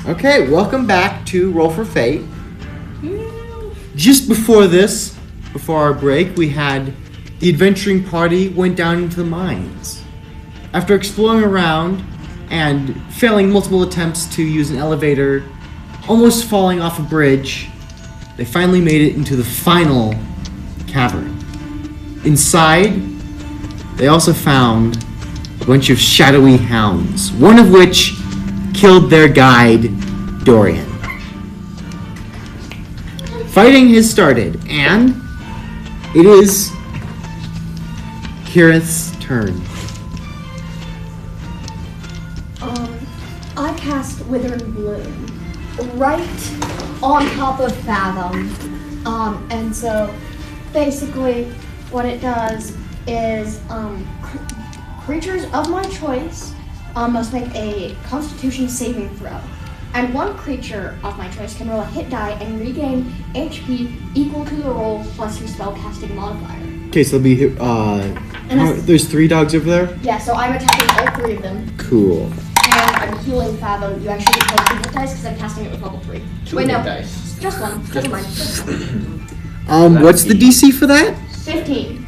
Okay, welcome back to Roll for Fate. Just before this, before our break, we had the adventuring party went down into the mines. After exploring around and failing multiple attempts to use an elevator, almost falling off a bridge, they finally made it into the final cavern. Inside, they also found a bunch of shadowy hounds, one of which killed their guide, Dorian. Fighting has started, and it is Gareth's turn. I cast Withering Bloom right on top of Fathom. And so basically what it does is creatures of my choice must make a Constitution saving throw. And one creature of my choice can roll a hit die and regain HP equal to the roll plus your spellcasting modifier. Okay, so there'll be there's 3 dogs over there? Yeah, so I'm attacking all 3 of them. Cool. And I'm healing Fathom. You actually get 2 hit dice because I'm casting it with level 3. Wait, no. Dice. Just 1. Never mind. What's the DC for that? 15.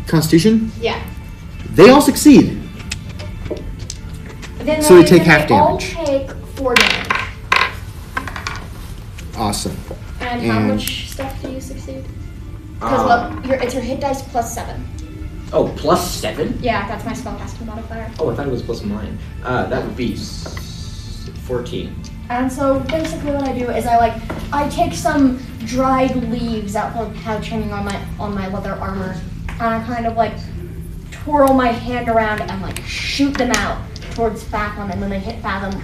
Constitution? Yeah. They all succeed. Then So they take half damage. All take 4 damage. Awesome. And how much stuff do you succeed? Because it's your hit dice plus 7. Oh, plus 7? Yeah, that's my spellcasting modifier. Oh, I thought it was plus mine. That would be 14. And so basically what I do is I take some dried leaves out from pouch hanging on my leather armor, and I kind of twirl my hand around and shoot them out towards Fathom, and when they hit Fathom,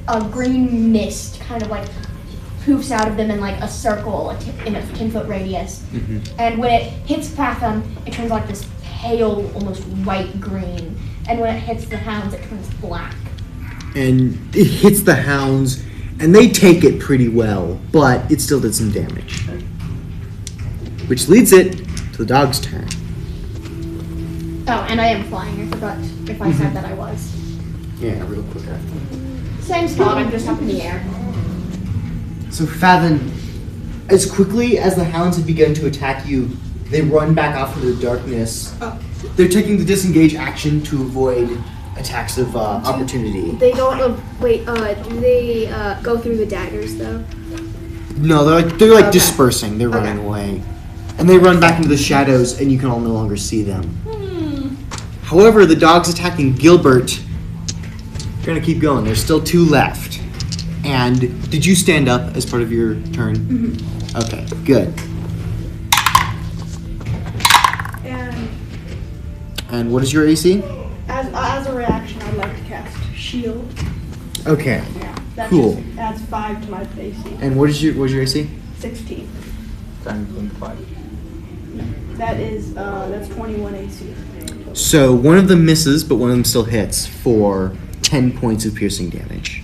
a green mist kind of poofs out of them in a circle in a 10-foot radius. Mm-hmm. And when it hits Fathom, it turns this pale, almost white green. And when it hits the hounds, it turns black. And it hits the hounds, and they take it pretty well, but it still did some damage. Which leads it to the dog's turn. Oh, and I am flying. I forgot if I said that I was. Yeah, real quick after. Same spot, I'm just up in the air. So Fathom, as quickly as the hounds have begun to attack you, they run back off into the darkness. Oh. They're taking the disengage action to avoid attacks of opportunity. They don't. Wait. Do they go through the daggers though? No, they're okay. Dispersing. They're running away, and they run back into the shadows, and you can all no longer see them. However, the dogs attacking Gilbert are gonna keep going. There's still 2 left. And did you stand up as part of your turn? Mm-hmm. Okay, good. And what is your AC? As a reaction, I'd like to cast Shield. Okay. Yeah, that cool. Just adds 5 to my AC. And what is your AC? 16. 5. That is that's 21 AC. So one of them misses, but one of them still hits for 10 points of piercing damage.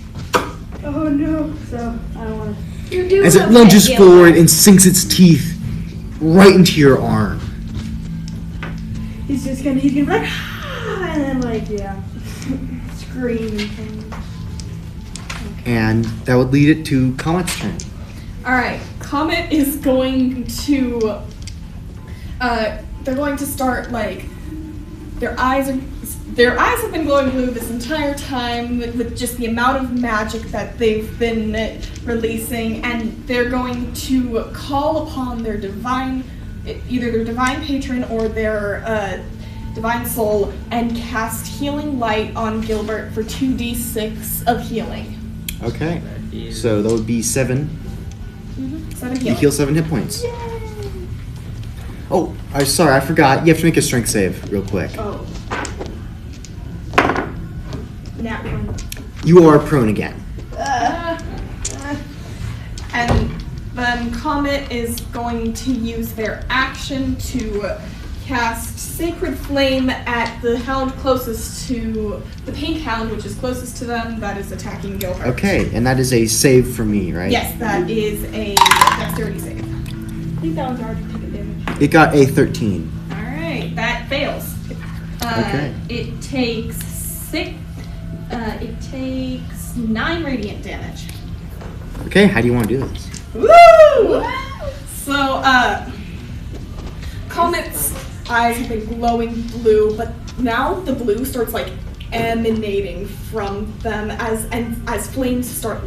Oh no! So I don't want to. As it lunges forward and sinks its teeth right into your arm. He's gonna be like, ah, and then scream and things. Okay. And that would lead it to Comet's turn. Alright, Comet is going to, they're going to start their eyes have been glowing blue this entire time with just the amount of magic that they've been releasing, and they're going to call upon their either their divine patron or their divine soul and cast Healing Light on Gilbert for 2d6 of healing. Okay, so that would be 7. Mm-hmm. 7 healing. You heal 7 hit points. Yay. Oh, I'm sorry, I forgot. You have to make a strength save real quick. Oh. Nat 1. You are prone again. And then Comet is going to use their action to cast Sacred Flame at the hound closest to the pink hound, which is closest to them, that is attacking Gilbert. Okay, and that is a save for me, right? Yes, that is a dexterity save. I think that was already taking damage. It got a 13. Alright, that fails. Okay. It takes 9 radiant damage. Okay, how do you want to do this? Woo! So, Comet's eyes have been glowing blue, but now the blue starts like emanating from them as flames start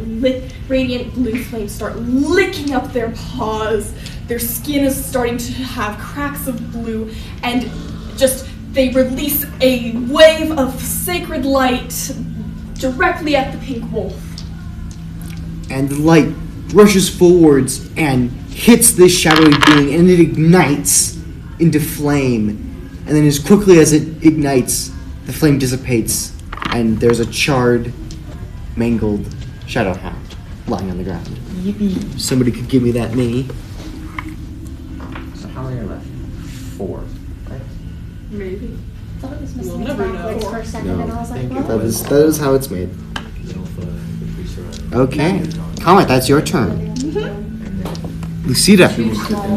radiant blue flames start licking up their paws. Their skin is starting to have cracks of blue, and just they release a wave of sacred light directly at the pink wolf. And the light rushes forwards and hits this shadowy being, and it ignites into flame. And then as quickly as it ignites, the flame dissipates, and there's a charred, mangled shadow hound lying on the ground. Yippee. Somebody could give me that mini. So how many are left? 4, right? Maybe. I thought it was We'll missing never its backwards know. for a second, and I was like, Thank you. well, That is how it's made. Okay. Comet, that's your turn. Lucida.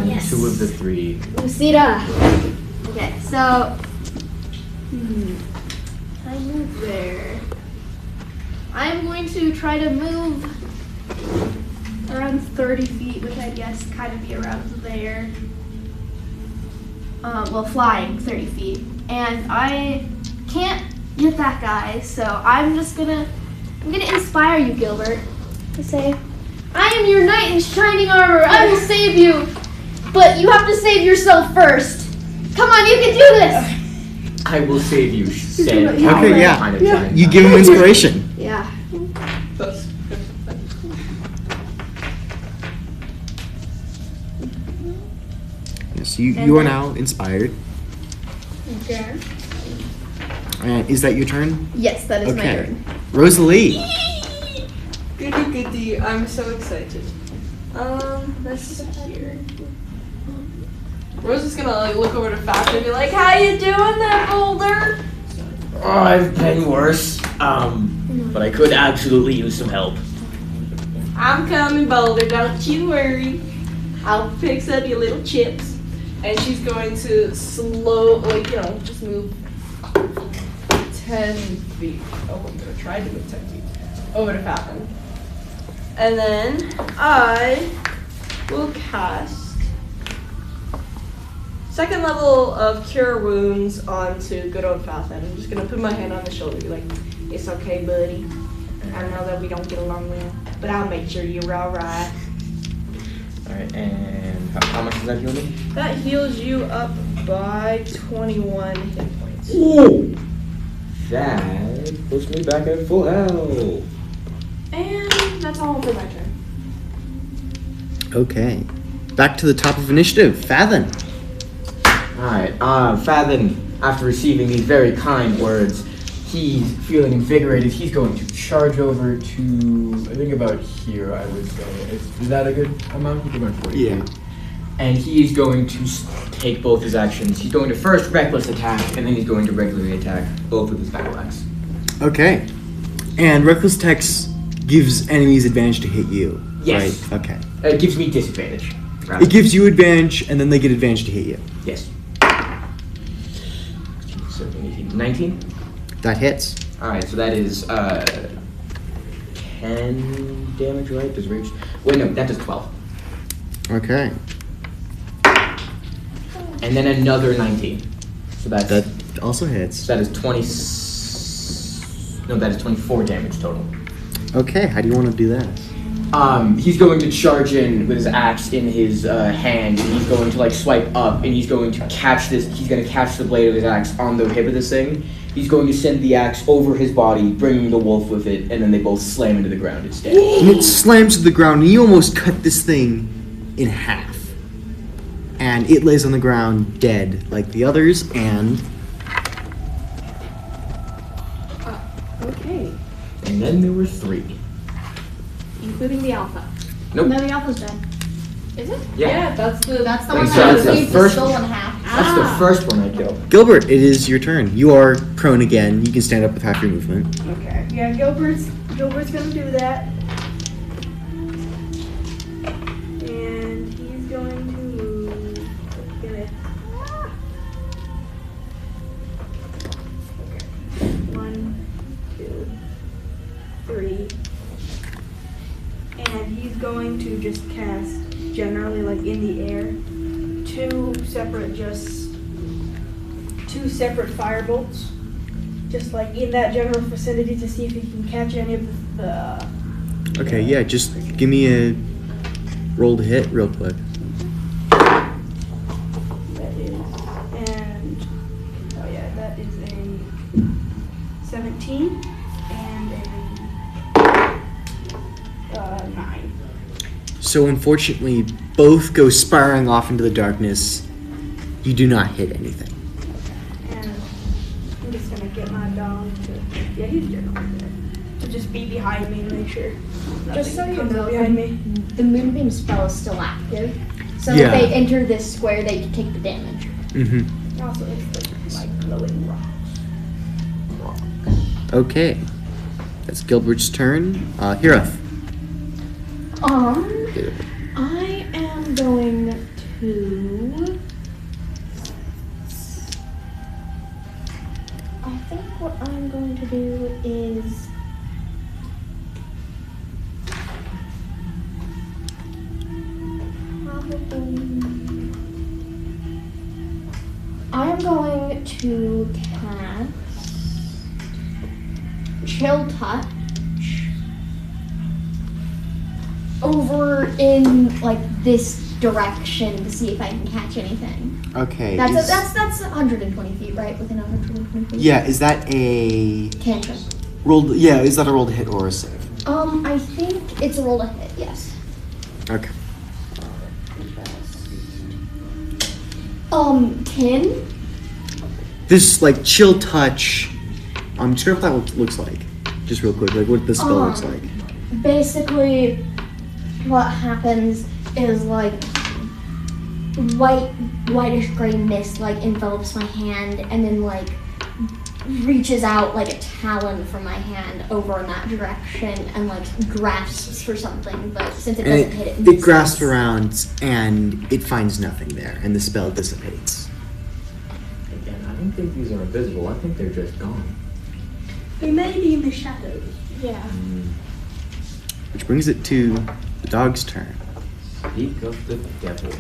Yes. 2 of the 3. Lucida. Okay, so I move there. I'm going to try to move around 30 feet, which I guess kind of be around there. Well, flying 30 feet. And I can't get that guy, so I'm gonna inspire you, Gilbert, to say, I am your knight in shining armor. I will save you. But you have to save yourself first. Come on, you can do this. I will save you, said Okay, Calvin, yeah. kind of Yeah. giant You guy. give him inspiration. Yeah. That's Yes, you are now inspired. Okay. And is that your turn? Yes, that is my Okay. turn. Rosalie. Goody goody, I'm so excited. Let's see here. Rose is gonna like look over to Fat and be like, how you doing there, Boulder? Oh, I've been worse. But I could absolutely use some help. I'm coming, Boulder, don't you worry. I'll fix up your little chips. And she's going to just move 10 feet. Oh, I'm gonna try to move 10 feet. Over to Fathom. And then I will cast second level of Cure Wounds onto good old Fathom. I'm just gonna put my hand on his shoulder, be like, it's okay, buddy. I know that we don't get along well, but I'll make sure you're alright. Alright, and how much does that heal me? That heals you up by 21 hit points. Ooh! That puts me back at full health. And that's all for my turn. Okay. Back to the top of initiative. Fathom. Alright, Fathom, after receiving these very kind words, he's feeling invigorated. He's going to charge over to, I think about here, I would say. Is that a good amount? You can run 40 Yeah. feet. And he's going to take both his actions. He's going to first reckless attack, and then he's going to regularly attack both with his battle axe. Okay. And reckless text gives enemies advantage to hit you. Yes. Right? Okay. It gives me disadvantage. rather. It gives you advantage, and then they get advantage to hit you. Yes. 19? That hits. Alright, so that is 10 damage, right? Does rage? Wait, no, that does 12. Okay. And then another 19. So that's That also hits. so that is 20. No, that is 24 damage total. Okay, how do you want to do that? He's going to charge in with his axe in his hand, and he's going to like swipe up, and he's going to catch this. He's going to catch the blade of his axe on the hip of this thing. He's going to send the axe over his body, bringing the wolf with it, and then they both slam into the ground instead. And it slams to the ground, and you almost cut this thing in half. And it lays on the ground dead, like the others, and Okay. And then there were 3. Including the alpha. Nope. No, the alpha's dead. Is it? Yeah. That's the That's the And one so that that's the received the first- stolen half. That's the first one I killed. Gilbert, it is your turn. You are prone again. You can stand up with half your movement. Okay. Yeah, Gilbert's gonna do that. And he's going to move. Gonna. Okay. 1, 2, 3, just cast generally like in the air two separate fire bolts, just like in that general vicinity to see if you can catch any of the. Okay, yeah, just give me a roll to hit real quick. That is a 17 and a 9. So unfortunately, both go spiraling off into the darkness. You do not hit anything. And I'm just gonna get my dog to, he's generally there, to just be behind me and make sure. Just so nothing you comes know, up behind me. the moonbeam spell is still active. So Yeah. if they enter this square, they take the damage. Mm-hmm. Also, it's like glowing rocks. Okay. That's Gilbert's turn. Hireth. I am going to. I think what I'm going to do is. I'm going to cast Chill Touch over in like this direction to see if I can catch anything. Okay. That's 120 feet, right? Within 120 feet. Yeah, is that a Cantrip. roll? Yeah, is that a roll to hit or a save? I think it's a roll to hit. Yes. Okay. 10. This like chill touch. Just what that looks like. Just real quick, like what the spell looks like. Basically, what happens is like whitish gray mist like envelops my hand and then like reaches out like a talon from my hand over in that direction and like grasps for something, but since it doesn't hit it, it grasps around and it finds nothing there, and the spell dissipates. Again, I don't think these are invisible. I think they're just gone. They may be in the shadows. Yeah. Which brings it to the dog's turn. Speak of the devil.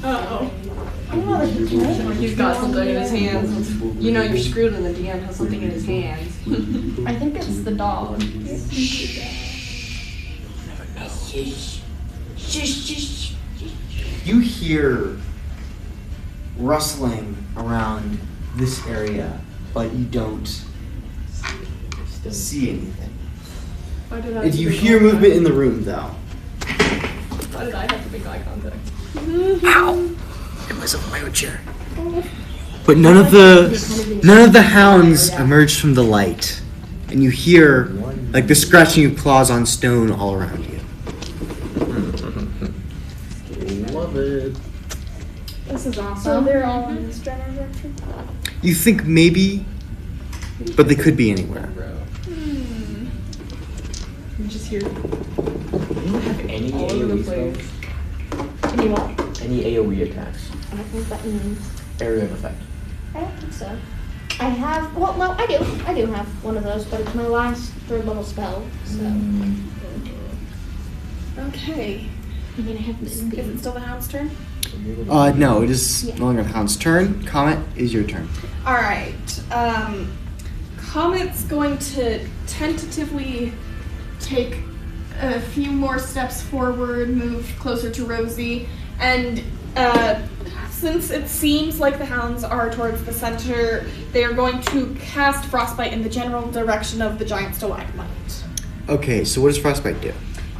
Uh-oh. He's got something in his hands. You know you're screwed when the DM has something in his hands. I think it's the dog. You hear rustling around this area, but you don't see anything. Why did I And you make hear eye movement in the room, though. Why did I have to make eye contact? Ow! It was a my chair. But none of the hounds emerge from the light, and you hear like the scratching of claws on stone all around you. Love it. This is awesome. So they're all in this general direction? You think maybe, but they could be anywhere. You just hear Do you have any all over the AoE place. spells? Any what? Any AoE attacks? I don't think that means. Area of effect. I don't think so. I have. Well, no, I do. I do have one of those, but it's my last third level spell. So Okay. I'm gonna have Is it still the hound's turn? No, it is no longer the hound's turn. Comet is your turn. Alright. Comet's going to tentatively take a few more steps forward, move closer to Rosie, and since it seems like the hounds are towards the center, they are going to cast Frostbite in the general direction of the giant stalagmite. Okay, so what does Frostbite do?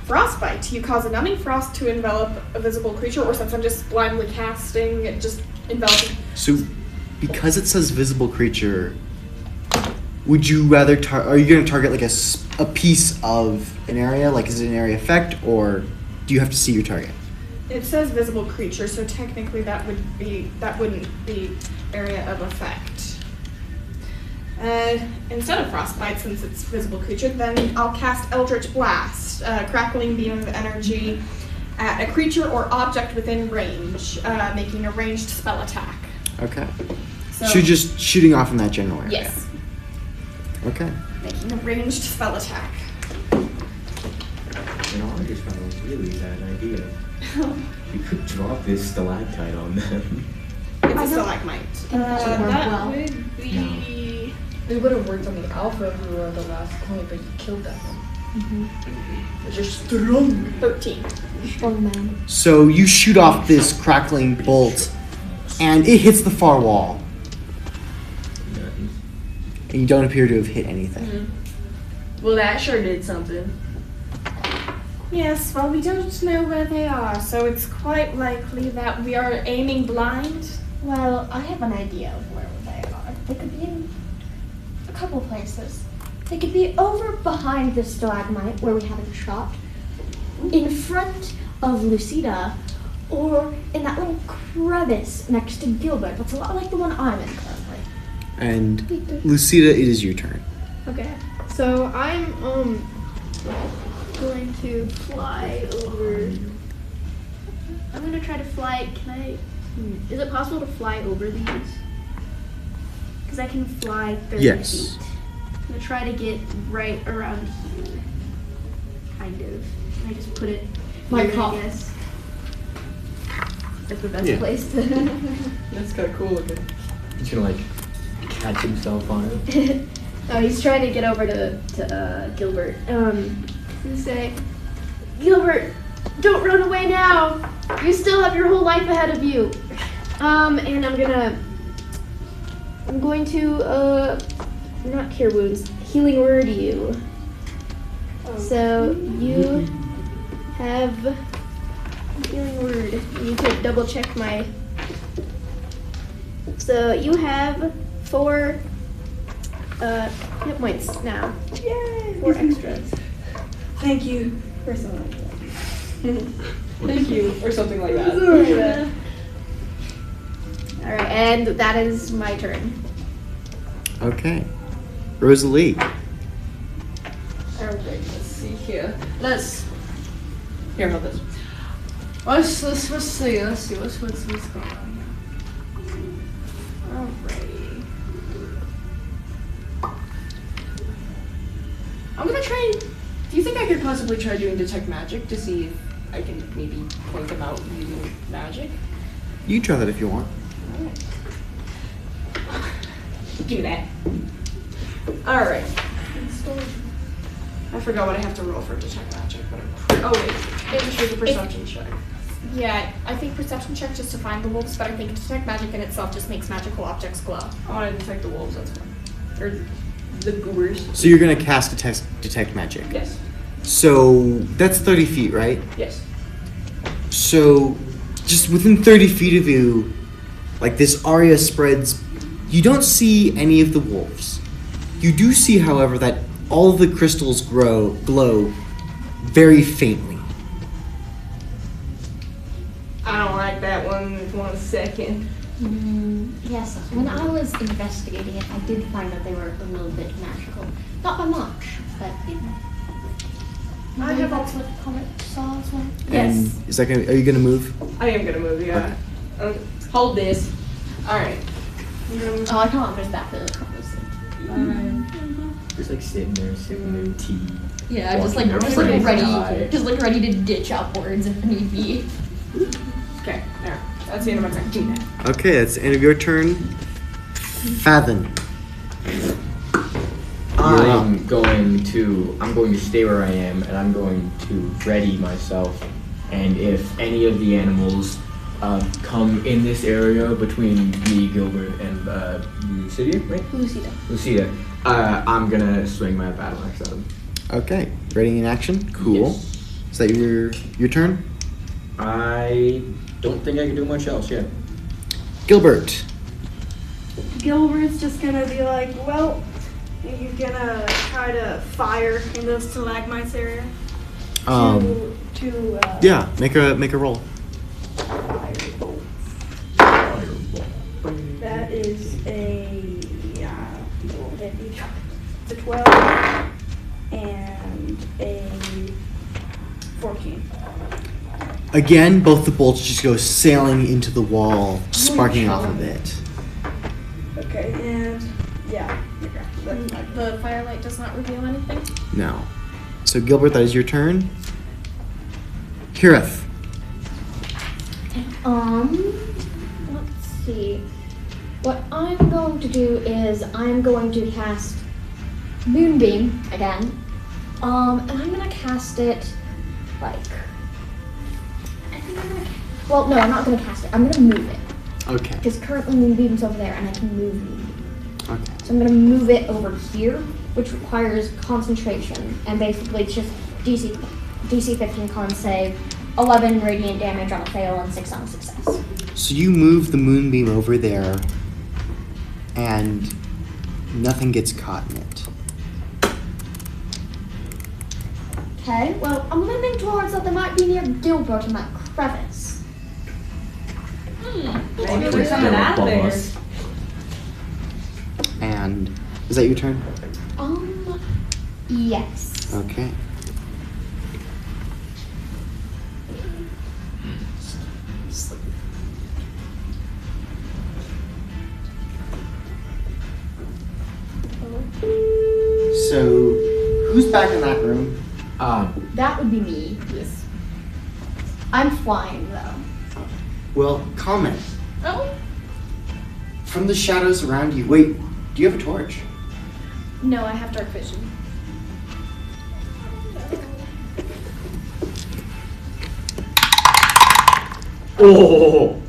Frostbite. You cause a numbing frost to envelop a visible creature, or since I'm just blindly casting, it just envelops. So, because it says visible creature, would you rather are you going to target like a piece of an area? Like, is it an area effect, or do you have to see your target? It says visible creature, so technically that wouldn't be area of effect. Instead of Frostbite, since it's visible creature, then I'll cast Eldritch Blast, crackling beam of energy at a creature or object within range, making a ranged spell attack. Okay. So So you're just shooting off in that general area? yes. Okay. making a ranged spell attack. You know, I just found a really bad idea. We could drop this stalactite on them. It's a stalagmite. That would be. It would have worked on the alpha who were the last point, but you killed that one. Which is strong. 13. Strong man. So you shoot off this crackling bolt, and it hits the far wall. And you don't appear to have hit anything. Well, that sure did something. Yes, well, we don't know where they are, so it's quite likely that we are aiming blind. Well, I have an idea of where they are. They could be in a couple places. They could be over behind the stalagmite where we haven't shot, in front of Lucida, or in that little crevice next to Gilbert. That's a lot like the one I'm in currently. And Lucida, it is your turn. Okay. So I'm going to fly over. I'm gonna try to fly. Can I? Is it possible to fly over these? Because I can fly 30 Yes. feet. I'm gonna try to get right around here. Kind of. Can I just put it Like here, how? I guess. That's the best Yeah. place to. That's kind of cool looking. He's gonna like catch himself on it. Oh, he's trying to get over to Gilbert. To say, Gilbert, don't run away now. You still have your whole life ahead of you. And I'm going to not cure wounds, healing word you. So you have healing word. You could double check my. So you have 4 hit points now. Yay! 4 extras. Thank you for something. Thank you, or something like that. Alright, and that is my turn. Okay. Rosalie. Alright, let's see here. Here, hold this. Let's see what's going on here. Alrighty. I'm gonna try. Do you think I could possibly try doing detect magic to see if I can maybe point them out using magic? You try that if you want. Alright. Do that. Alright. I forgot what I have to roll for detect magic, but oh wait, maybe it's a perception check. Yeah, I think perception check just to find the wolves, but I think detect magic in itself just makes magical objects glow. I want to detect the wolves. That's fine. Or the goobers. So you're gonna cast detect magic. Yes. So that's 30 feet, right? Yes. So just within 30 feet of you, like this aria spreads. You don't see any of the wolves. You do see, however, that all of the crystals glow very faintly. I don't like that one second. Yes, when I was investigating it, I did find that they were a little bit magical. Not by much, but you know. I Maybe have that's what Comet saw as well. Yes. And are you gonna move? I am gonna move, yeah. Hold this. Alright. Oh, I can't just back to the compass. Just like sitting there, sipping their tea. Yeah, just Walking like their just like friend's ready, eye. just like ready to ditch upwards if need be. Okay, there. That's the end of my turn. Do that. Okay, that's the end of your turn. Fathom. I'm going to stay where I am, and I'm going to ready myself. And if any of the animals come in this area between me, Gilbert, and Lucida, right? Lucida. I'm gonna swing my battle axe at him. Okay, ready in action. Cool. Yes. Is that your turn? I don't think I can do much else yet. Gilbert. Gilbert's just gonna be like, well, you're gonna try to fire in the stalagmites area. Yeah, make a roll. That is it's a 12 and a 14. Again, both the bolts just go sailing into the wall, sparking off of it. Okay, and yeah, you're correct. The firelight does not reveal anything. No. So Gilbert, that is your turn. Gareth. Let's see. What I'm going to do is I'm going to cast Moonbeam again. And I'm gonna cast it like. I think I'm gonna. Well, no, I'm not gonna cast it. I'm gonna move it. Okay. Because currently Moonbeam's over there, and I can move Moonbeam. Okay. So I'm gonna move it over here, which requires concentration, and basically it's just DC 15 con save, 11 radiant damage on a fail, and 6 on a success. So you move the moonbeam over there, and nothing gets caught in it. Okay, well, I'm leaning towards that they might be near Gilbert in that crevice. Maybe there's something out there. And is that your turn? Yes. Okay. So, who's back in that room? That would be me. Yes. I'm flying, though. Well, comment. Oh. From the shadows around you. Wait, do you have a torch? No, I have dark vision. Oh.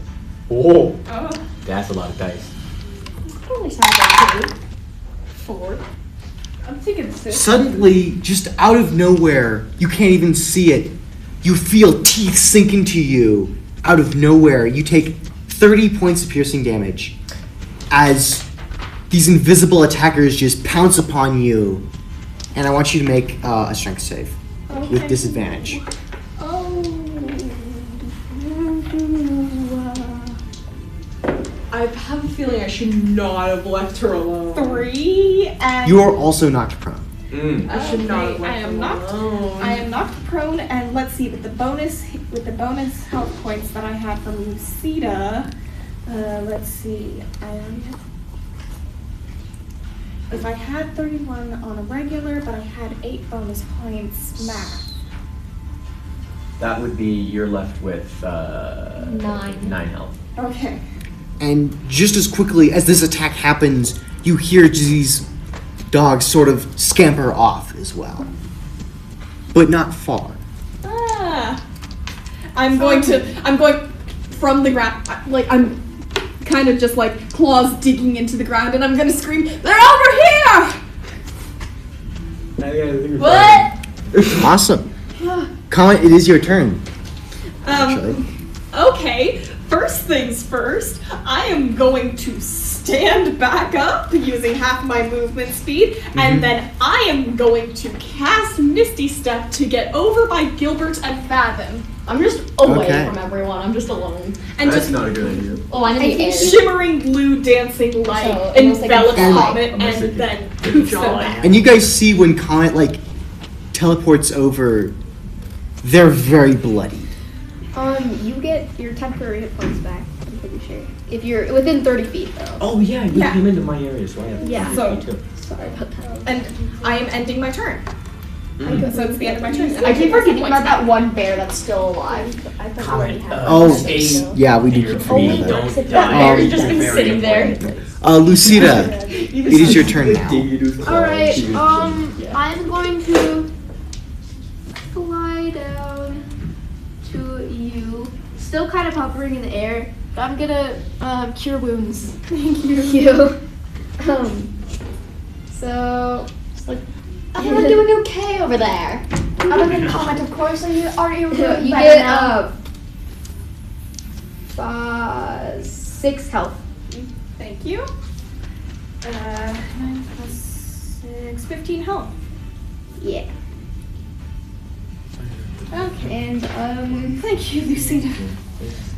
Oh. That's a lot of dice. Probably sounds like 2. 4. I'm thinking 6. Suddenly, just out of nowhere, you can't even see it. You feel teeth sink into you. Out of nowhere, you take 30 points of piercing damage as these invisible attackers just pounce upon you. And I want you to make a strength save with disadvantage. I have a feeling I should not have left her alone. 3 and You are also knocked prone. I should not have I left her am knocked. alone. I am knocked prone, and let's see with the bonus health points that I had from Lucida. Let's see. I only have. If I had 31 on a regular, but I had 8 bonus points math. That would be you're left with 9 health. Okay. And just as quickly as this attack happens, you hear these dogs sort of scamper off as well. But not far. I'm going from the ground, like I'm kind of just like claws digging into the ground, and I'm gonna scream, "They're over here!" What? Awesome. Colin, it is your turn. Actually. Okay, first things first, I am going to stand back up using half my movement speed, and then I am going to cast Misty Step to get over by Gilbert and Fathom. I'm just away Okay. from everyone. I'm just alone. And That's just not a good idea. Oh, I'm in the air. shimmering blue dancing light So, almost like envelops a Comet Unless and it- then it's poofs them jawline. back. And you guys see when Comet like teleports over, they're very bloody. You get your temporary hit points back, I'm pretty sure. If you're within 30 feet, though. Oh yeah, you Yeah. came into my area, so I have Yeah. So- me too. Sorry about that. And I am ending my turn. Mm. So it's the end of my turn. And I keep get forgetting my about points that one bear that's still alive. I thought you Comment. already had Oh, it. yeah, we do keep forgetting about Don't that. die. bear's just been sitting there. Lucida, it is your turn now. Alright, I'm going to fly down to you. Still kind of hovering in the air. But I'm gonna cure wounds. Thank you. So Everyone doing okay over there. Other than Comet, of course. Are you doing you better get now? 6 health. Thank you. 9 plus 6, 15 health. Yeah. Okay. And Thank you, Lucida.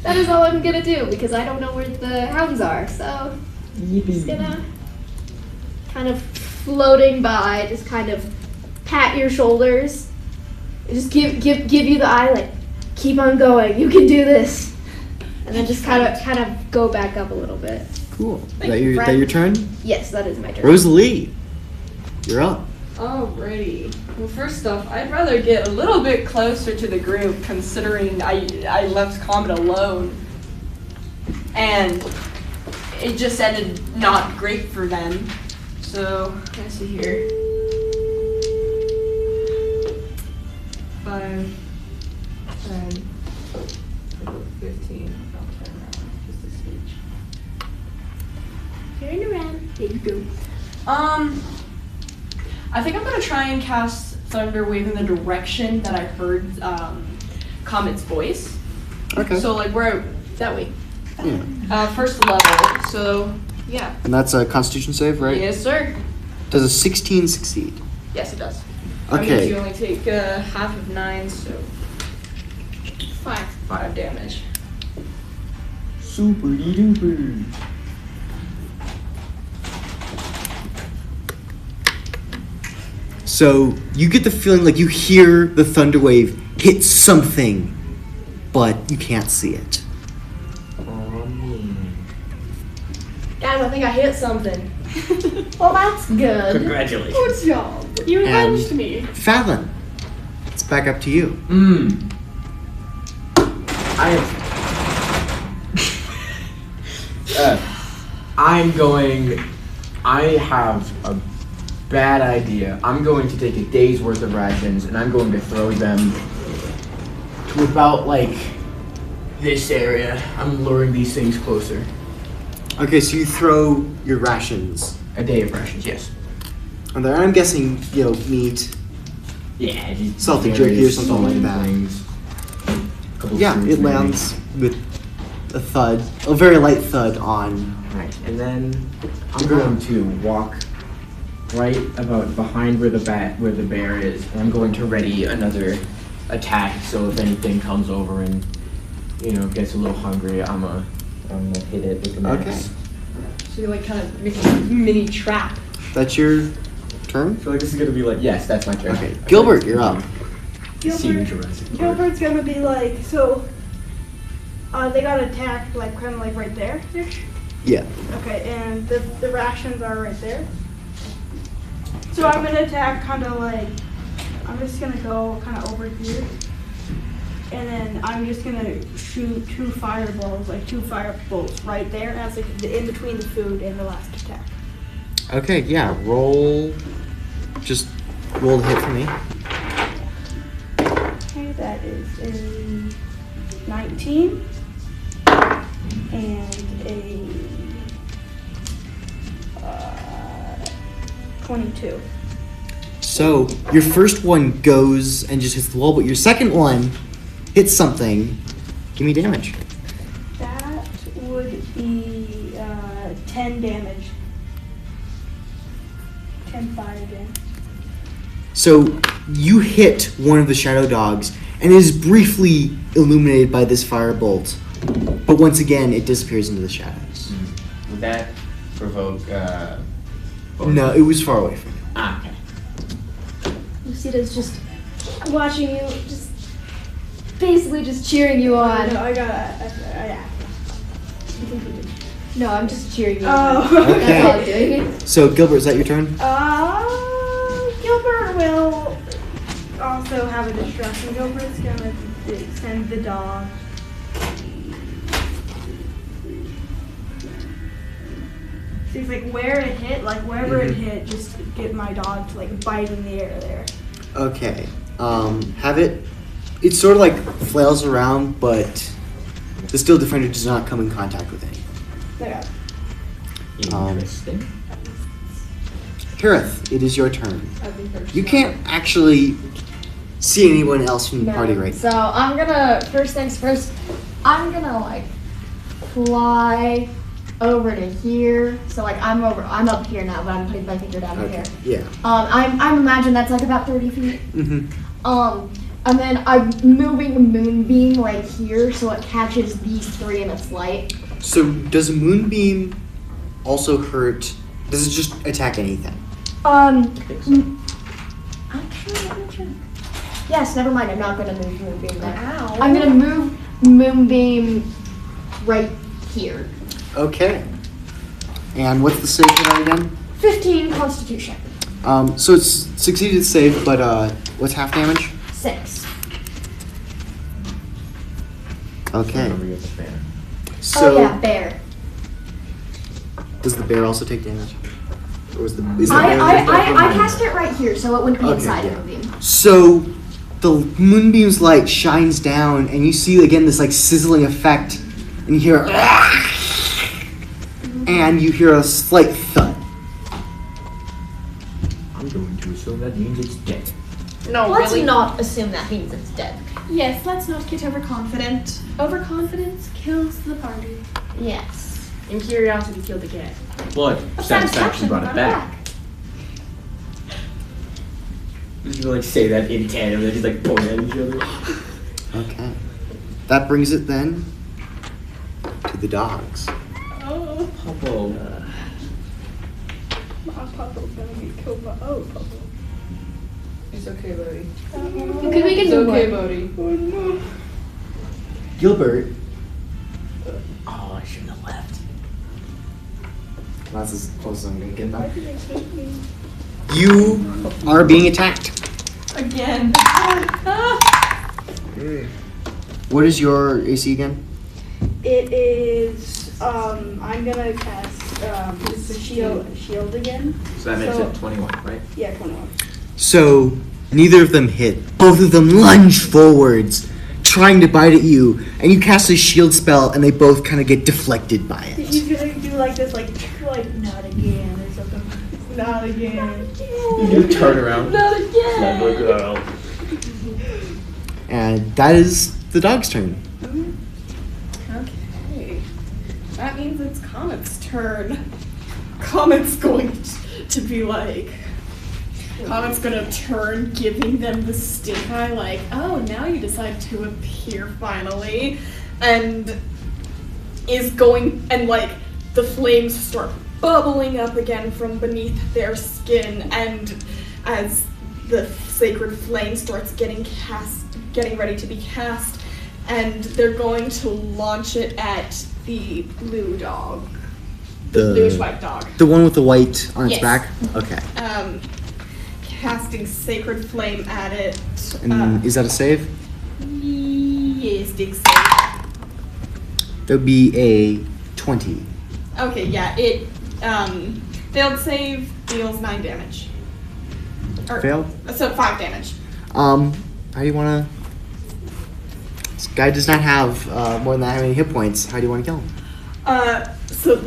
that is all I'm gonna do because I don't know where the hounds are. So just gonna kind of floating by, just kind of pat your shoulders, just give you the eye, like keep on going, you can do this, and then just kind of go back up a little bit. Cool. Is Thank that you, your friend. turn? Yes, that is my turn. Rosalie. you're up. Alrighty. Well, first off, I'd rather get a little bit closer to the group, considering I left Comet alone. And it just ended not great for them. So, let's see here. 5, 10, 15. I'll turn around. Just a speech. Turn around. There you go. I think I'm gonna try and cast Thunder Wave in the direction that I heard Comet's voice. Okay. So like we're that way. Yeah. First level. So yeah. And that's a Constitution save, right? Yes, sir. Does a 16 succeed? Yes, it does. That means Okay. you only take half of 9, so 5 damage. Super duper. So you get the feeling like you hear the thunder wave hit something, but you can't see it. Damn, I think I hit something. Well, that's good. Congratulations. Good job. You And- avenged me. Fallon, it's back up to you. I have a bad idea. I'm going to take a day's worth of rations and I'm going to throw them to about like this area. I'm luring these things closer. Okay, so you throw your rations A day of rations, yes. on there. I'm guessing, meat. Yeah, Salty jerky or something like that. Yeah, it lands with a thud, a very light thud on. Right, and then I'm going to walk right about behind where the bear is, and I'm going to ready another attack. So if anything comes over and gets a little hungry, I'm gonna hit it with the Okay. mace. So you're like kind of making a mini trap. That's your turn? I feel like this is gonna be like, yes, that's my turn. Okay, Gilbert, you're up. Gilbert's gonna be like, so they got attacked like kind of like right there. Yeah. Okay, and the rations are right there. So I'm gonna attack kind of like, I'm just gonna go kind of over here. And then I'm just gonna shoot 2 fireballs, like 2 firebolts right there, as like in between the food and the last attack. Okay, yeah, roll. Just roll the hit for me. Okay, that is a 19 and a 22. So, your first one goes and just hits the wall, but your second one hits something. Give me damage. That would be 10 damage. 10 fire damage. So, you hit one of the shadow dogs, and it is briefly illuminated by this firebolt. But once again, it disappears into the shadows. Would that provoke? No, it was far away from you. Ah, okay. Lucida's just watching you, just basically just cheering you on. No, I got yeah. No, I'm just cheering you Oh. on. That's all I'm Okay. doing. So, Gilbert, is that your turn? Gilbert will also have a distraction. Gilbert's gonna send the dog. So he's like, where it hit, like wherever it hit, just get my dog to like bite in the air there. Okay. Have it. It sort of like flails around, but the steel defender does not come in contact with anything. There. Interesting. Gareth, it is your turn. I think there's You can't actually see anyone else from the party right now. So I'm gonna, first things first, I'm gonna like fly over to here. So like I'm up here now, but I'm putting my finger down here. Yeah. I'm imagine that's like about 30 feet. Mm-hmm. And then I'm moving a moonbeam right here so it catches these 3 in its light. So does a moonbeam also hurt? Does it just attack anything? Actually, let me check. Yes, never mind. I'm not gonna move moonbeam there. Ow. I'm gonna move moonbeam right here. Okay. And what's the save for that again? 15 Constitution. So it's succeeded to save, but what's half damage? 6. Okay. Remember you have the bear. So Oh yeah, bear. does the bear also take damage? Or is the bear I cast it right here, so it wouldn't be Okay, inside yeah. of the beam. So the moonbeam's light shines down, and you see again this like sizzling effect, and you hear, and you hear a slight thud. I'm going to assume that means it's dead. No, Let's really. not assume that means it's dead. Yes, let's not get overconfident. Overconfidence kills the party. Yes. And curiosity killed the cat. But satisfaction brought it back. back. You like say that in tandem, they just like point at each other. Okay. That brings it then to the dogs. Oh. Popo. My Popo's gonna get killed by Popo. It's okay, buddy. Could we get It's new okay, one? buddy. Oh no. Gilbert. Oh, I shouldn't have left. That's as close as I'm gonna get Why them. did they take me? You are being attacked. Again. What is your AC again? It is, I'm gonna cast, shield again. So that makes So- it 21, right? Yeah, 21. So neither of them hit. Both of them lunge forwards, trying to bite at you, and you cast a shield spell, and they both kind of get deflected by it. He's gonna do like this, like, not again, or something. Not again. You turn around. Not again. Clever girl. And that is the dog's turn. Okay. That means it's Comet's turn. Comet's going to be like... Comet's gonna turn, giving them the stink eye, like, oh, now you decide to appear finally. And is going, and like, the flames start bubbling up again from beneath their skin, and as the sacred flame starts getting ready to be cast, and they're going to launch it at the blue dog. The bluish white dog. The one with the white on its Yes. back? Okay. Casting sacred flame at it. And is that a save? Yes, dig save. That would be a 20. Okay, yeah, it failed save, deals 9 damage. Or, Failed? So 5 damage. How do you want to... This guy does not have more than that many hit points. How do you want to kill him? So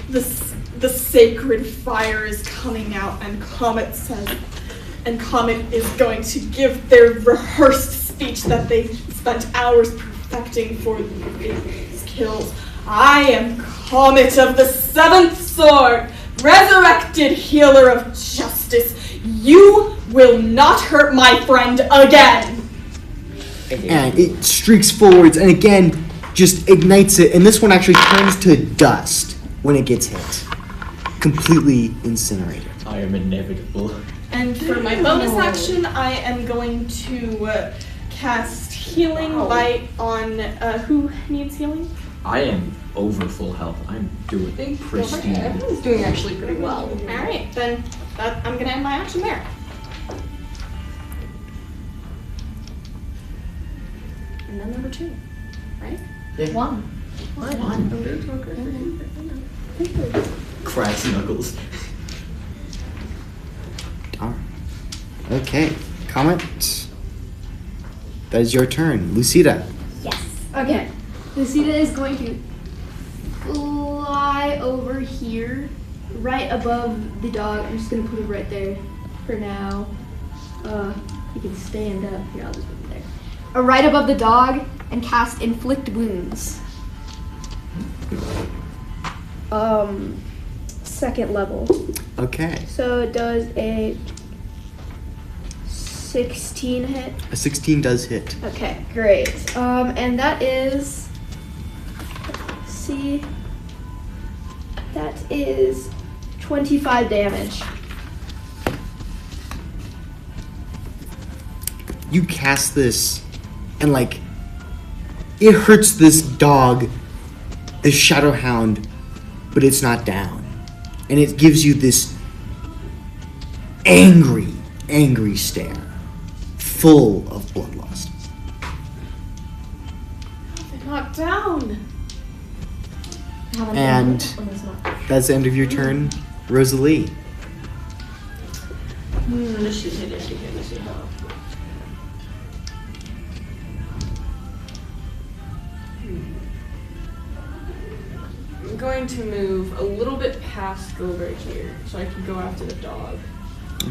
the sacred fire is coming out, and Comet says, and Comet is going to give their rehearsed speech that they spent hours perfecting for these kills. I am Comet of the Seventh Sword, resurrected healer of justice. You will not hurt my friend again. And it streaks forwards and again just ignites it. And this one actually turns to dust when it gets hit. Completely incinerated. I am inevitable. And for my bonus action, I am going to cast Healing Light on who needs healing? I am over full health. I'm doing pristine. Everyone's doing actually pretty well. All right, then I'm gonna end my action there. And then number 2, right? One. Crash knuckles. Darn. Okay. Comet. That is your turn. Lucida. Yes. Okay. Lucida is going to fly over here, right above the dog. I'm just gonna put it right there for now. You can stand up. Here, I'll just put it there. Right above the dog and cast Inflict Wounds. Second level. Okay. So it does a 16 hit. A 16 does hit. Okay, great. And that is, let's see, that is 25 damage. You cast this, and like, it hurts this dog, this shadow hound, but it's not down. And it gives you this angry stare, full of bloodlust. They're not down. And that's the end of your turn, Rosalie. Let's see how. I'm going to move a little bit past Gilbert here, so I can go after the dog.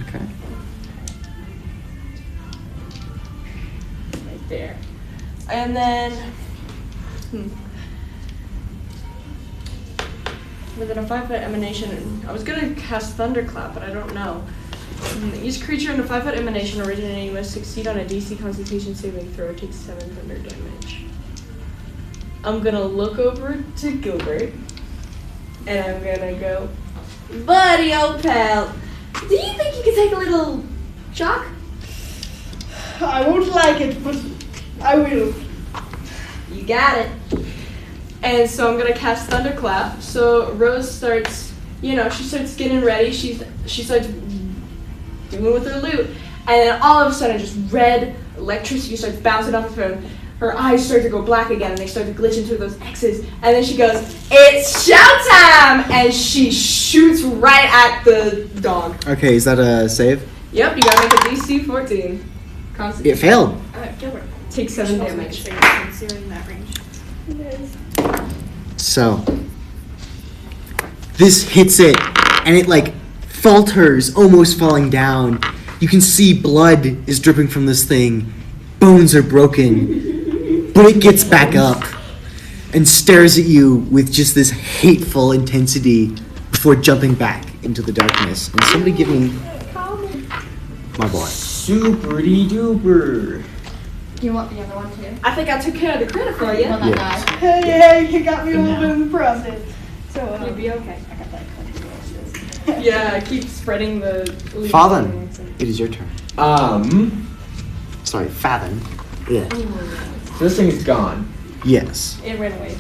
Okay. Right there. And then... Within a 5-foot emanation, I was gonna cast Thunderclap, but I don't know. Each creature in a 5-foot emanation originating must succeed on a DC Constitution saving throw, takes 7 thunder damage. I'm gonna look over to Gilbert, and I'm gonna go, buddy, old pal, do you think you could take a little shock? I won't like it, but I will. You got it. And so I'm gonna cast Thunderclap. So Rose starts, she starts getting ready. She starts doing with her loot, and then all of a sudden, just red electricity starts bouncing off of her. Her eyes start to go black again, and they start to glitch into those X's. And then she goes, "It's showtime!" And she shoots right at the dog. Okay, is that a save? Yep, you gotta make a DC 14. It failed. Gilbert. Take 7 damage. Considering that range. So, this hits it, and it falters, almost falling down. You can see blood is dripping from this thing. Bones are broken, but it gets back up and stares at you with just this hateful intensity before jumping back into the darkness. And somebody give me my boy. Superdy duper. Do you want the other one too? I think I took care of the critter for you. You want that guy? Hey, you got me a little bit in the process. So, You'll be okay. I got that. Yeah, keep spreading the leaves. Fathom, it is your turn. So Sorry, Fathom. Yeah. this thing is gone. Yes. It ran away.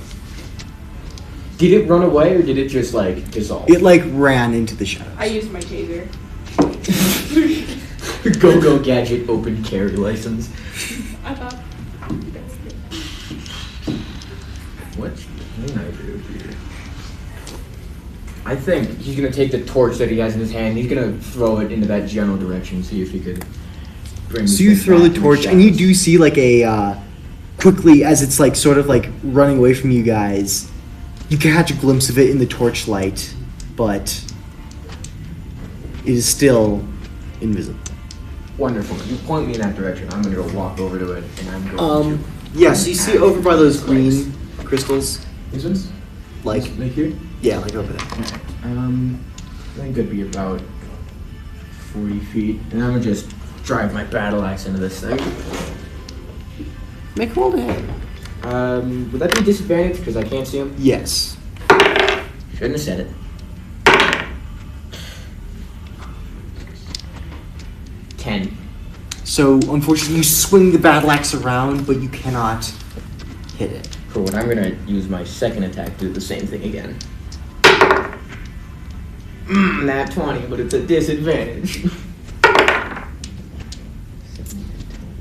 Did it run away or did it just dissolve? It ran into the shadows. I used my taser. Go gadget open carry license. I thought. What can I do here? I think he's gonna take the torch that he has in his hand. He's gonna throw it into that general direction. See if he could bring. So you throw the torch, and you do see quickly as it's running away from you guys. You catch a glimpse of it in the torchlight, but it is still invisible. Wonderful. You point me in that direction. I'm gonna go walk over to it, and I'm going to. Yeah. So you see over by those green crystals, These ones? like here? yeah, like over there. I think it'd be about 40 feet, and I'm gonna just drive my battle axe into this thing. Make a roll to hit. Would that be disadvantage because I can't see him? Yes. Shouldn't have said it. 10. So unfortunately, you swing the battle axe around, but you cannot hit it. Cool, and I'm gonna use my second attack to do the same thing again. Nat 20, but it's a disadvantage.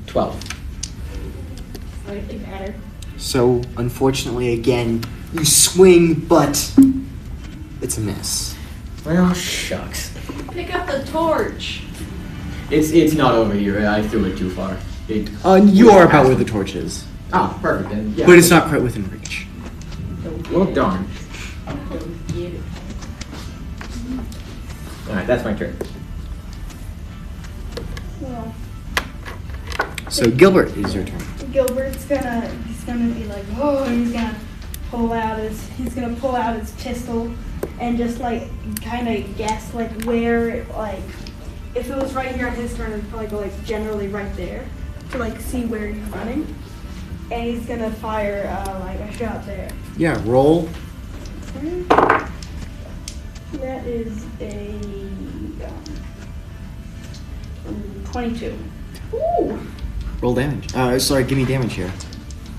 12. Slightly better. So unfortunately, again, you swing, but it's a miss. Well, shucks. Pick up the torch. It's not over here. I threw it too far. You are about where the torch is, Oh, perfect then. Yeah. but it's not quite within reach. Well, darn. Alright, that's my turn. well, So Gilbert, it is your turn. Gilbert's gonna be like, oh, and he's gonna pull out his pistol and just kind of guess where if it was right here on his turn, it'd probably go generally right there to see where he's running, and he's gonna fire a shot there. Yeah, roll. That is a 22. Ooh. Roll damage. Sorry, give me damage here.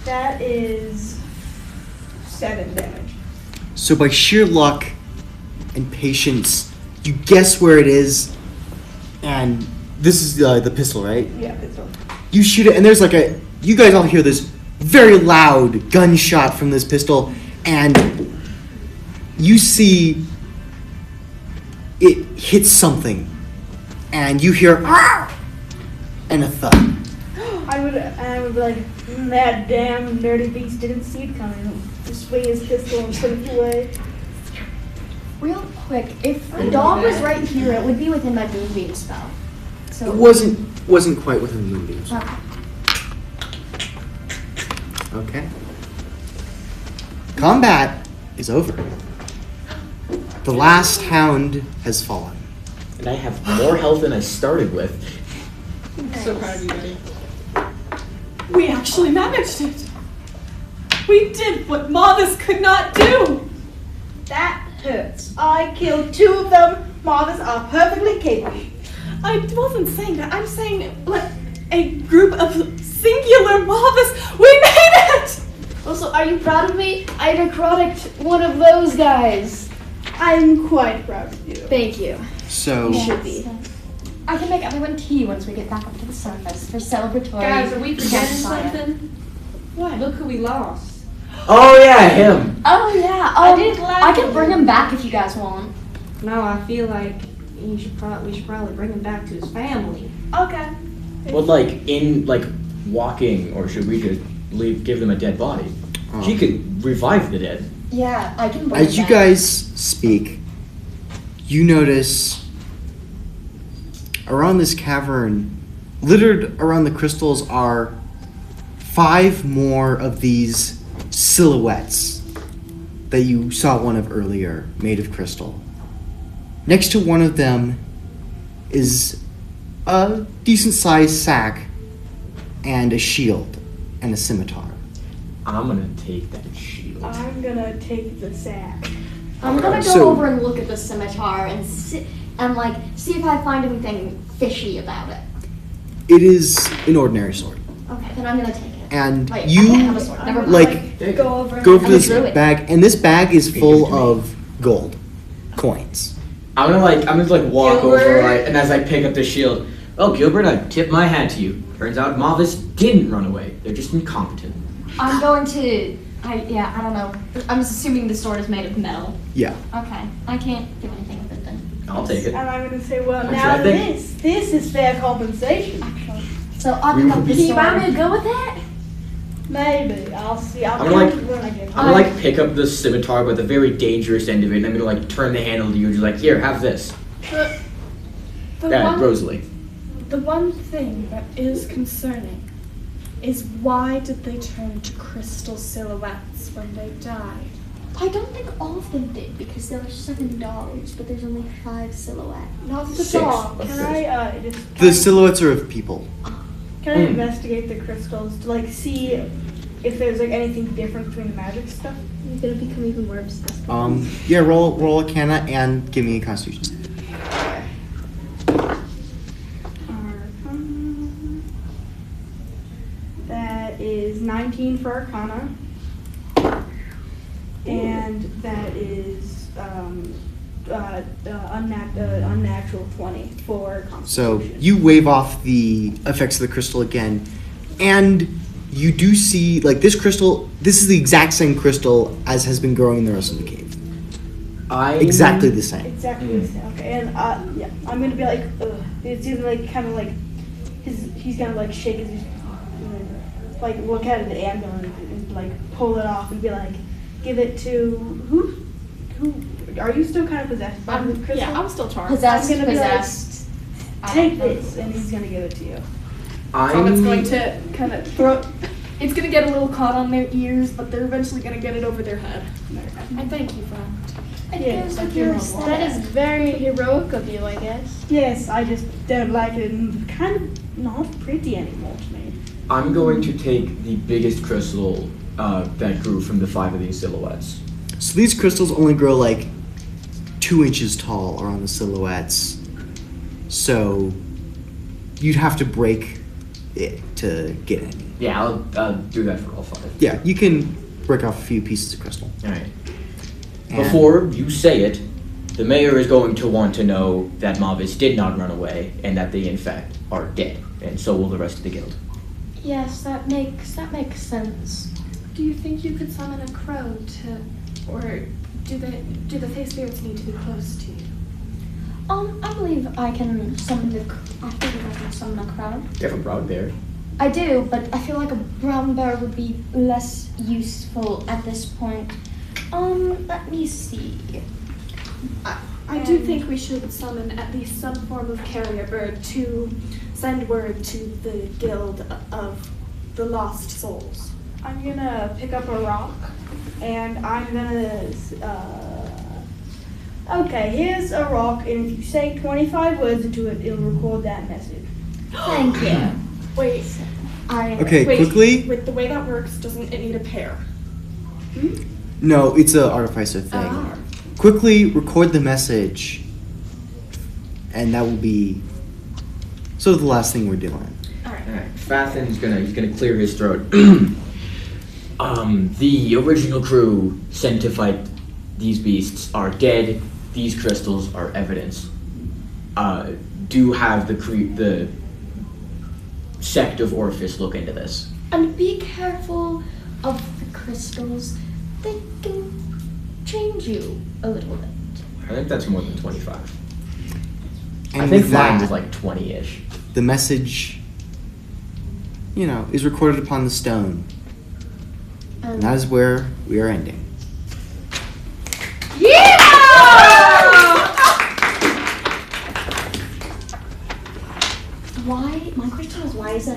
That is 7 damage. So by sheer luck and patience, you guess where it is, And this is the pistol, right? Yeah, it's all. You shoot it, and there's like a. You guys all hear this very loud gunshot from this pistol, and you see it hits something, and you hear "Ah!" and a thud. I would be like, that damn dirty beast didn't see it coming. Just swing his pistol and put it away. Real quick, if the dog was right here, it would be within my moonbeam spell. So It wasn't quite within the moonbeams. Okay. Okay. Combat is over. The last hound has fallen. And I have more health than I started with. I'm so proud of you, buddy. We actually managed it. We did what Marvis could not do. That hurts. I killed 2 of them. Marvis are perfectly capable. I wasn't saying that. I'm saying, like, a group of singular Marvis. We made it! Also, are you proud of me? I necrotic one of those guys. I'm quite proud of you. Thank you. So You should be. I can make everyone tea once we get back up to the surface for celebratory. Guys, are we forgetting campfire. something? What? Look who we lost. Oh yeah, him. Oh yeah, I did laugh I can at bring him. him back if you guys want. No, I feel like we should probably bring him back to his family. Okay. Well, like in like walking, or should we just give them a dead body? He could revive the dead. Yeah, I can bring as him you back. guys speak, you notice around this cavern, littered around the crystals, are 5 more of these silhouettes that you saw one of earlier, made of crystal. Next to one of them is a decent-sized sack and a shield and a scimitar. I'm gonna take that shield. I'm gonna take the sack. I'm gonna go So- over and look at the scimitar and see if I find anything fishy about it. It is an ordinary sword. Okay, then I'm gonna take it. And Wait, I you, can't have a sword. Never mind. like, Go over and go over I'm this a druid. bag, and this bag is full of gold coins. I'm gonna walk Gilbert. over, right, and as I pick up the shield, oh Gilbert, I tip my hat to you. Turns out Marvis didn't run away. They're just incompetent. I'm going to. I don't know. I'm just assuming the sword is made of metal. Yeah. Okay, I can't do anything with it then. I'll take it. And I'm gonna say, well, Actually, now I think- this is fair compensation. So I'll pick up Do the You sword. want me to go with that? Maybe. I'll see. I'll I'm gonna, count when I get I'm gonna pick up the scimitar by the very dangerous end of it, and I'm gonna turn the handle to you and just here, have this. The Yeah, one, Rosalie. the one thing that is concerning is why did they turn into crystal silhouettes when they died? I don't think all of them did because there were 7 dogs, but there's only 5 silhouettes. Not the 6 dog. of Can this. I just The silhouettes are of people. can I investigate the crystals to see if there's anything different between the magic stuff? I'm gonna become even more obsessed. Yeah, roll a Arcana and give me a Constitution. That is 19 for Arcana. And that is unnatural 20 for So Constitution. you wave off the effects of the crystal again, and you do see, this crystal, this is the exact same crystal as has been growing in the rest of the cave. Exactly the same. Exactly the same. Okay, and yeah, I'm gonna be like, ugh. It's even he's gonna shake his, and then, look at the ambulance and pull it off and be like, give it to who? Are you still kind of possessed by the crystal? Yeah, I'm still charmed. Possessed, I'm gonna be like, possessed. I Take don't know. this, and he's gonna give it to you. Comet's going to kind of throw. It's going to get a little caught on their ears, but they're eventually going to get it over their head. I thank you for that. It Yeah, feels like you're you're welcome. That is very heroic of you, I guess. Yes, I just don't like it, and kind of not pretty anymore to me. I'm going to take the biggest crystal that grew from the 5 of these silhouettes. So these crystals only grow 2 inches tall around the silhouettes. So you'd have to break it to get any. Yeah, I'll do that for all 5. Yeah, you can break off a few pieces of crystal. All right. And- Before you say it, The mayor is going to want to know that Mavis did not run away and that they in fact are dead, and so will the rest of the guild. Yes, that makes sense. Do you think you could summon a crow or do the face spirits need to be close to you? I believe I can summon a crowd. You have a brown bear. I do, but I feel like a brown bear would be less useful at this point. Let me see. I do think we should summon at least some form of carrier bird to send word to the guild of the lost souls. I'm gonna pick up a rock, and I'm gonna. Okay, here's a rock, and if you say 25 words into it, it'll record that message. Thank you. Wait, Okay, quickly. With the way that works, doesn't it need a pair? No, it's an artificer thing. Quickly record the message, and that will be sort of the last thing we're doing. Alright, Fathin's he's gonna clear his throat. The original crew sent to fight these beasts are dead. These crystals are evidence. Do have the sect of Orpheus look into this. And be careful of the crystals. They can change you a little bit. I think that's more than 25. And I think with mine that, was like 20-ish. the message, is recorded upon the stone. And that is where we are ending. My question is, why isn't